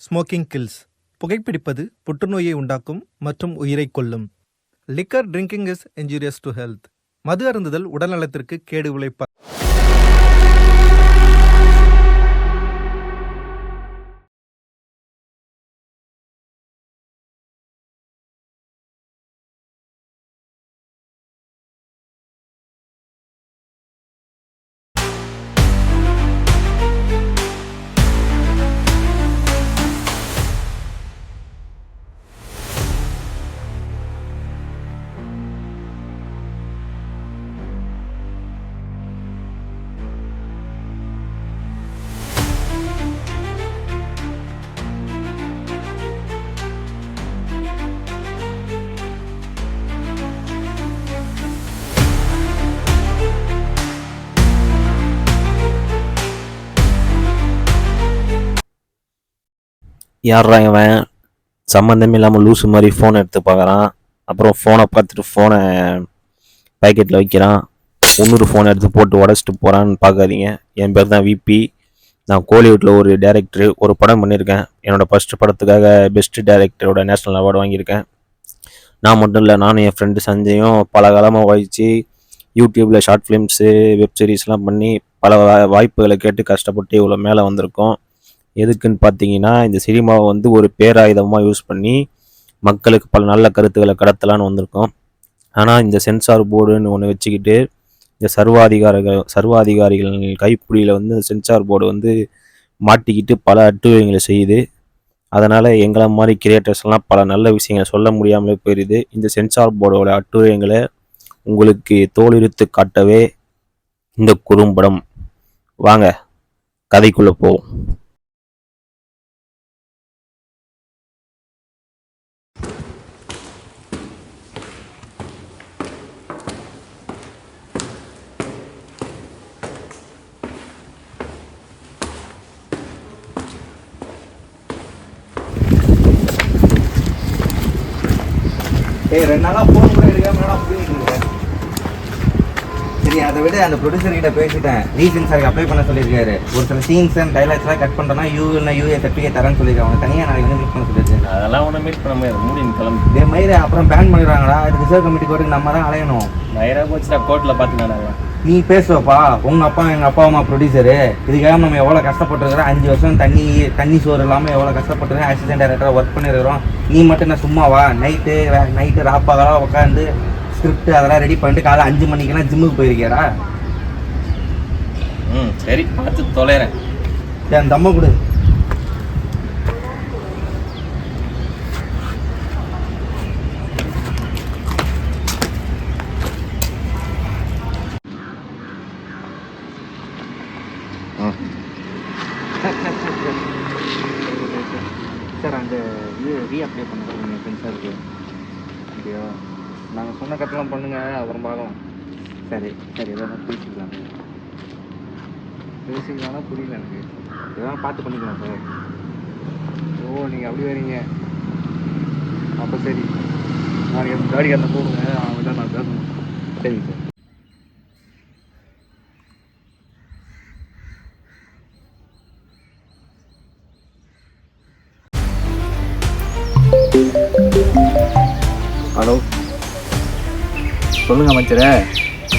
Smoking kills. புகைப்பிடிப்பது புற்றுநோயை உண்டாக்கும் மற்றும் உயிரை கொல்லும். Liquor drinking is injurious to health. மது அருந்துதல் உடல்நலத்திற்கு கேடு விளைவிப்ப. யார்ரா இவன் சம்மந்தமே இல்லாமல் லூஸு மாதிரி ஃபோனை எடுத்து பார்க்குறான். அப்புறம் ஃபோனை பார்த்துட்டு ஃபோனை பேக்கெட்டில் வைக்கிறான். இன்னொரு ஃபோனை எடுத்து போட்டு உடச்சிட்டு போகிறான்னு பார்க்காதீங்க. என் பேர் தான் விபி. நான் கோலிவுட்டில் ஒரு டேரக்டரு. ஒரு படம் பண்ணியிருக்கேன். என்னோடய ஃபஸ்ட்டு படத்துக்காக பெஸ்ட்டு டேரக்டரோட நேஷ்னல் அவார்டு வாங்கியிருக்கேன். நான் மட்டும் இல்லை, நானும் என் ஃப்ரெண்டு சஞ்சயும் பல காலமாக உழைச்சி யூடியூப்பில் ஷார்ட் ஃபிலிம்ஸு வெப்சீரிஸ்லாம் பண்ணி பல வாய்ப்புகளை கேட்டு கஷ்டப்பட்டு இவ்வளோ மேலே வந்திருக்கோம். எதுக்குன்னு பார்த்தீங்கன்னா, இந்த சினிமாவை ஒரு பேராயுதமாக யூஸ் பண்ணி மக்களுக்கு பல நல்ல கருத்துக்களை கடத்தலான்னு வந்திருக்கோம். ஆனால் இந்த சென்சார் போர்டுன்னு ஒன்று வச்சுக்கிட்டு இந்த சர்வாதிகாரிகள் கைப்பிடியில் சென்சார் போர்டு மாட்டிக்கிட்டு பல அட்டுழியங்களை செய்யுது. அதனால் எங்களை மாதிரி கிரியேட்டர்ஸ்லாம் பல நல்ல விஷயங்களை சொல்ல முடியாமலே போயிடுது. இந்த சென்சார் போர்டோட அட்டுழியங்களை உங்களுக்கு தோலுரித்து காட்டவே இந்த குறும்படம். வாங்க கதைக்குள்ளே போவோம். ரெண்டு நாளாக ஃபோன் கூட எடுக்காம பண்ணிட்டு இருக்கேன். சரி, அதை விட அந்த ப்ரொடியூசர் கிட்ட பேசிட்டேன். ரீசென்சாருக்கு அப்ளை பண்ண சொல்லியிருக்காரு. ஒரு சில சீன்ஸ் அண்ட் டைலாக்ஸ்லாம் கட் பண்ணுறோன்னா யூஏ சர்டிஃபிகேட் தரேன்னு சொல்லியிருக்காங்க. அவங்க தனியாக நாளைக்கு மீட் பண்ண சொல்லியிருக்கேன். அதெல்லாம் ஒன்று மீட் பண்ண முடியாது, மூடின்னு கிளம்பி. இதே மாதிரி அப்புறம் பேன் பண்ணிடுறாங்களா? அதுக்கு ரிசர்வ் கமிட்டி கோர்ட்டுக்கு நம்ம தான் அலையணும். நேராக போச்சுட்டா கோர்ட்டில் பார்த்துக்கலாம். நீ பேசுவப்பா, உங்கள் அப்பா எங்கள் அப்பா அம்மா ப்ரொடியூசரு. இதுக்காக நம்ம எவ்வளோ கஷ்டப்பட்டுருக்கிறோம். 5 வருஷம் தண்ணி சோறு இல்லாமல் எவ்வளோ கஷ்டப்பட்டுருக்கோம். அசிஸ்டன்ட் டைரக்டராக ஒர்க் பண்ணியிருக்கிறோம். நீ மட்டும் என்ன சும்மாவா? நைட்டு ராப்பாகலாம் உட்காந்து ஸ்கிரிப்ட் அதெல்லாம் ரெடி பண்ணிட்டு காலை 5 மணிக்கெல்லாம் ஜிம்முக்கு போயிருக்கியாடா? சரி, பார்த்து தொலைறேன். என் தம்மை கொடு. சார், அந்த ரீஅப்ளை பண்ண சொல்லுங்கள் சென்சாருக்கு. அப்படியா? நாங்கள் சொன்ன கட்டெல்லாம் பண்ணுங்கள், அப்புறம் பார்க்கலாம். சரி எதாவது பேசிக்கலாம்னா புரியல எனக்கு. எதாவது பார்த்து பண்ணிக்கலாம் சார். ஓ, நீங்கள் அப்படி வரீங்க. அப்போ சரி, நாளைக்கு காடிக்காரனை போடுங்க, அவங்க தான் நான் பேசணும். சரிங்க சார். ஹலோ, சொல்லுங்க அமைச்சரே.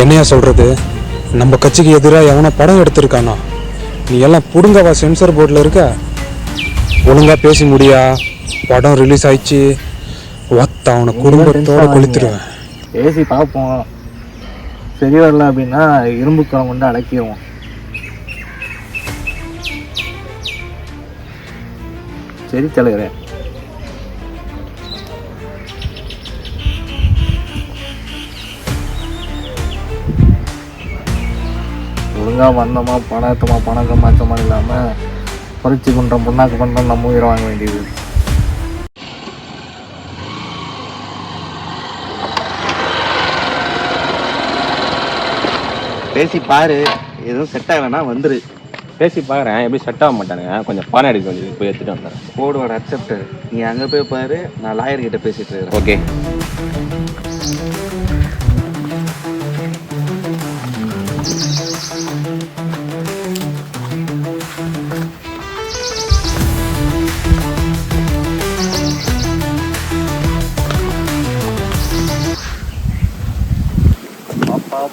என்னையா சொல்கிறது? நம்ம கட்சிக்கு எதிராக எவனோ படம் எடுத்திருக்கானா? நீ எல்லாம் புடுங்கவா சென்சார் போர்டில் இருக்க? ஒழுங்காக பேசி முடியா? படம் ரிலீஸ் ஆயிடுச்சு. அவனை குடும்பத்தோடு கொளுத்துருவேன். பேசி பார்ப்போம். சரி வரல அப்படின்னா இரும்பு குளம் கொண்டு அடக்கிடுவோம். சரி தலைவரே. ஒழுங்காக வந்தோமா, பணம் மாற்றமா இல்லாமல் பறிச்சு பண்ணுறோம், புண்ணாக்கு பண்ணுறோம், நம்ம உயிரை வாங்க வேண்டியது. பேசி பாரு, எதுவும் செட் ஆகலைன்னா வந்துரு. பேசி பார்க்குறேன். எப்படி செட் ஆக மாட்டானுங்க. கொஞ்சம் பானை எடுக்க வேண்டியது, போய் எடுத்துகிட்டு வந்துடுறேன். கோடோட அக்செப்டர். நீ அங்கே போய் பாரு, நான் லாயர்கிட்ட பேசிட்டு இருக்கேன். ஓகே.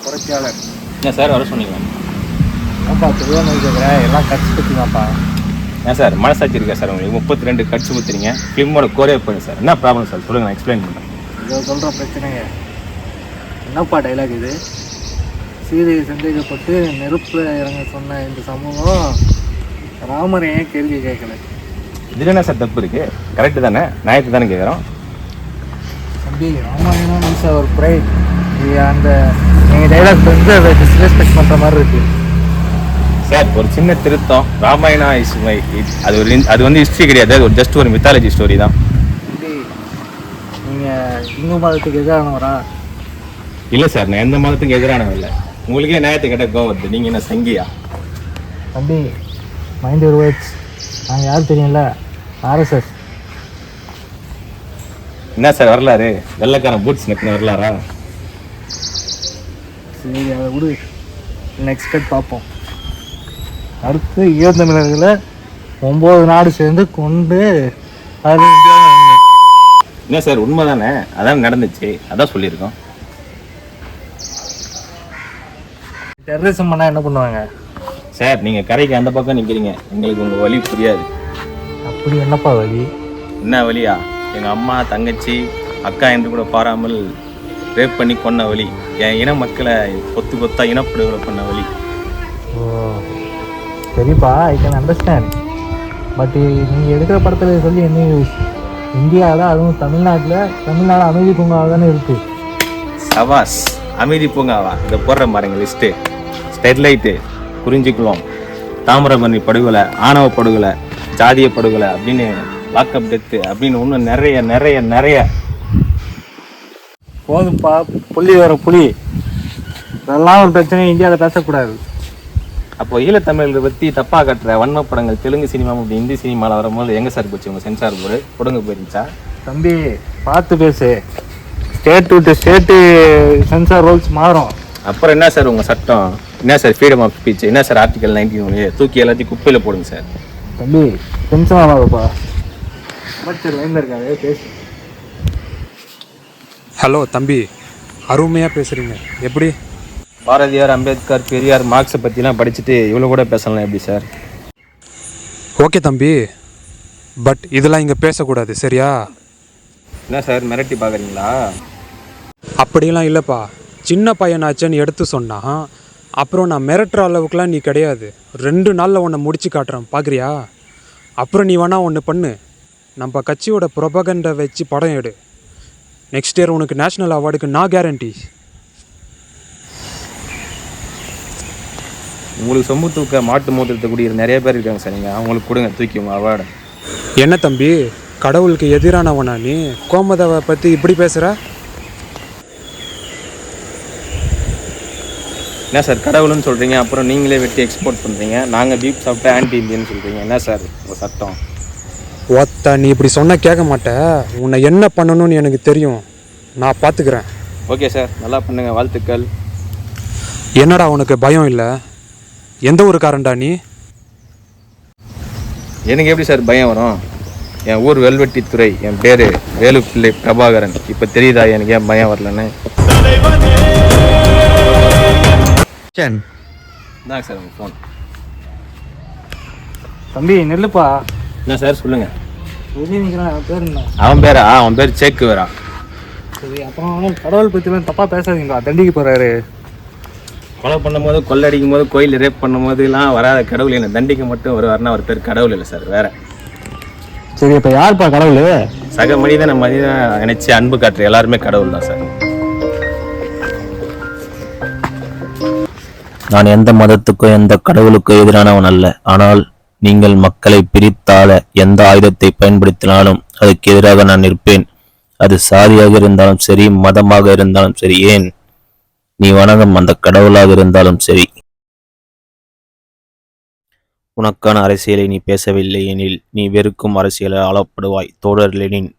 புரட்சியாளர். ஏன் சார் வர சொன்னீங்க? ஏன்ப்பா தெரியாமல் இருக்கிறேன், எல்லாம் கட்சி பற்றிதான்ப்பா. ஏன் சார் மனசாட்சி இருக்கா சார் உங்களுக்கு? 32 கட்சி ஊற்றுறீங்க, ஃபிலிமோட கோரே போயிடும் சார். என்ன ப்ராப்ளம் சார் சொல்லுங்கள், நான் எக்ஸ்பிளைன் பண்ணுறேன். இதை சொல்கிற பிரச்சனைங்க என்னப்பா டைலாக் இது? சீதையை சந்தேகப்பட்டு நெருப்பில் இறங்க சொன்ன இந்த சமூகம் ராமரை ஏன் கேள்வி கேட்கல? இதில் என்ன சார் தப்பு இருக்குது? கரெக்டு தானே, நியாயத்தை தானே கேட்குறோம். தம்பி ராமாயணம் மீன்ஸ் அவர் ப்ரைட். அந்த நீங்கள் டைலாக் வந்து அதை டிஸ்ரெஸ்பெக்ட் பண்ணுற மாதிரி இருக்குது சார். ஒரு சின்ன திருத்தம், ராமாயணா இஸ் அது வந்து ஹிஸ்ட்ரி கிடையாது, அது ஒரு ஜஸ்ட் ஒரு மித்தாலஜி ஸ்டோரி தான். தம்பி நீங்கள் இந்து மதத்துக்கு எதிரானவரா? இல்லை சார், நான் எந்த மதத்துக்கு எதிரானவன் இல்லை. உங்களுக்கே நியாயத்தை கேட்ட கோவம் வருது, நீங்கள் என்ன சங்கியா? தம்பி மைண்ட் யுவர் வேர்ட்ஸ். நாங்கள் யார் தெரியும்ல, ஆர்எஸ்எஸ். என்ன சார் வரலாறு? வெள்ளைக்காரன் பூட்ஸ் நெக்னு வரலாறா? சரி அதை விடு, நெக்ஸ்ட் கட் பார்ப்போம். அடுத்து ஈழத்தமிழர்களை 9 நாடு சேர்ந்து கொண்டு அதில் இந்தியா என்ன சார் உண்மை தானே, அதான் நடந்துச்சு, அதான் சொல்லியிருக்கோம். டெரரிசம் பண்ணால் என்ன பண்ணுவாங்க? சார் நீங்கள் கரைக்கு அந்த பக்கம் நிற்கிறீங்க, எங்களுக்கு உங்கள் வழி புரியாது. அப்படி என்னப்பா வழி? என்ன வழியா? எங்கள் அம்மா தங்கச்சி அக்கா என்று கூட பாராமல் ரேப் பண்ணி கொன்ன வழி, என் இன மக்களை கொத்து கொத்தா இனப்படுகொலை பண்ண வழி. ஓ சரிப்பா, ஐ கேன் அண்டர்ஸ்டாண்ட். பட் நீங்கள் எடுக்கிற படத்தில் சொல்லி என்ன யூஸ்? இந்தியாவில், அதுவும் தமிழ்நாடு அமைதி பூங்காவில் தானே இருக்குது. சவாஸ், அமைதி பூங்காவா? இதை போடுற பாருங்க லிஸ்ட்டு. ஸ்டெர்லைட்டு, குறிஞ்சிக்குளம், தாமிரபரணி படுகொலை, ஆணவ படுகொலை, ஜாதிய படுகொலை அப்படின்னு, லாக்அப் டெத்து அப்படின்னு இன்னும் நிறைய நிறைய நிறைய. போதும்ப்பா, புள்ளி வர புலி. இதெல்லாம் ஒரு பிரச்சனை, இந்தியாவில் பேசக்கூடாது. அப்போ ஈழத்தமிழர்களை பற்றி தப்பாக கட்டுற வன்ம படங்கள் தெலுங்கு சினிமா அப்படி ஹிந்தி சினிமாவில் வரும்போது எங்கே சார் போச்சு உங்கள் சென்சார் போர்டு? கொடுங்க போயிருந்துச்சா? தம்பி பார்த்து பேசு, state to state sensor rules மாறும். அப்புறம் என்ன சார் உங்கள் சட்டம்? என்ன சார் ஃப்ரீடம் ஆஃப் ஸ்பீச்? என்ன சார் ஆர்டிகல் 19 தூக்கி எல்லாத்தையும் குப்பையில் போடுங்க சார். தம்பி டென்ஷன் ஆகாதப்பா, அமைச்சர் லைனில் இருக்காது, பேசு. ஹலோ தம்பி, அருமையாக பேசுகிறீங்க. எப்படி? பாரதியார், அம்பேத்கர், பெரியார், மார்க்ஸை பற்றிலாம் படிச்சுட்டு இவ்வளோ கூட பேசலாம் எப்படி சார்? ஓகே தம்பி, பட் இதெல்லாம் இங்கே பேசக்கூடாது, சரியா? என்ன சார் மிரட்டி பார்க்குறீங்களா? அப்படிலாம் இல்லைப்பா, சின்ன பையனாச்சேன்னு எடுத்து சொன்னால் அப்புறம் நான் மிரட்டுற அளவுக்குலாம் நீ கிடையாது. 2 நாளில் உன்னை முடிச்சு காட்டுறேன், பார்க்குறியா? அப்புறம் நீ வேணா ஒன்று பண்ணு, நம்ம கட்சியோட ப்ரொபகண்டை வச்சு படம் எடு. நெக்ஸ்ட் இயர் உனக்கு நேஷ்னல் அவார்டுக்கு நான் கேரண்டி. உங்களுக்கு சொம்பு தூக்க மாட்டு மூத்திரத்தை குடிக்கிற நிறைய பேர் இருக்காங்க சார், நீங்கள் அவங்களுக்கு கொடுங்க தூக்கி உங்கள் அவார்டு. என்ன தம்பி, கடவுளுக்கு எதிரானவனா நீ? கோமதாவை பற்றி இப்படி பேசுகிற? என்ன சார் கடவுள்னு சொல்கிறீங்க, அப்புறம் நீங்களே வெட்டி எக்ஸ்போர்ட் பண்ணுறீங்க. நாங்கள் பீப் சாப்பிட்டா ஆன்டி இந்தியன்னு சொல்கிறீங்க. என்ன சார் உங்கள் சட்டம்? ஒத்த நீ இப்படி சொன்னால் கேட்க மாட்டேன். உன்னை என்ன பண்ணணும்னு எனக்கு தெரியும், நான் பார்த்துக்கிறேன். ஓகே சார், நல்லா பண்ணுங்க, வாழ்த்துக்கள். என்னடா உனக்கு பயம் இல்லை? எந்த ஒரு காரண்டா நீ? எனக்கு எப்படி சார் பயம் வரும்? என் ஊர் வெல்வெட்டித்துறை, என் பேர் வேலுப்பிள்ளை பிரபாகரன். இப்போ தெரியுதா எனக்கு ஏன் பயம் வரலன்னு? இந்தாங்க சார் உங்கள் ஃபோன். தம்பி நெல்லுப்பா. என்ன சார் சொல்லுங்கள். வெளியே நிற்கிறான், பேர் என்ன? அவன் பேரா? அவன் பேர் சேக்கு வேறா. சரி, அப்புறம் கடவுள் பற்றிலாம் தப்பாக பேசாதீங்களா, தண்டிக்க போகிறாரு. கொலை பண்ணும்போது, கொள்ளடிக்கும் போது, கோயில் ரேப் பண்ணும்போதுலாம் வராத கடவுள் என்னை தண்டிக்க மட்டும் வருவார்னா அவர் பேர் கடவுள் இல்லை சார், வேற. சரி, இப்போ யாருப்பா கடவுள்? சக மனிதனை மனிதன் நினைச்சு அன்பு காட்டுற எல்லாருமே கடவுள் தான் சார். நான் எந்த மதத்துக்கோ எந்த கடவுளுக்கோ எதிரானவன் அல்ல. ஆனால் நீங்கள் மக்களை பிரித்தாள எந்த ஆயுதத்தை பயன்படுத்தினாலும் அதுக்கு எதிராக நான் நிற்பேன். அது சாதியாக இருந்தாலும் சரி, மதமாக இருந்தாலும் சரி, ஏன் நீ வணங்கும் அந்த கடவுளாக இருந்தாலும் சரி. உனக்கான அரசியலை நீ பேசவில்லை எனில் நீ வெறுக்கும் அரசியலை ஆளப்படுவாய். தோழர் லெனின்.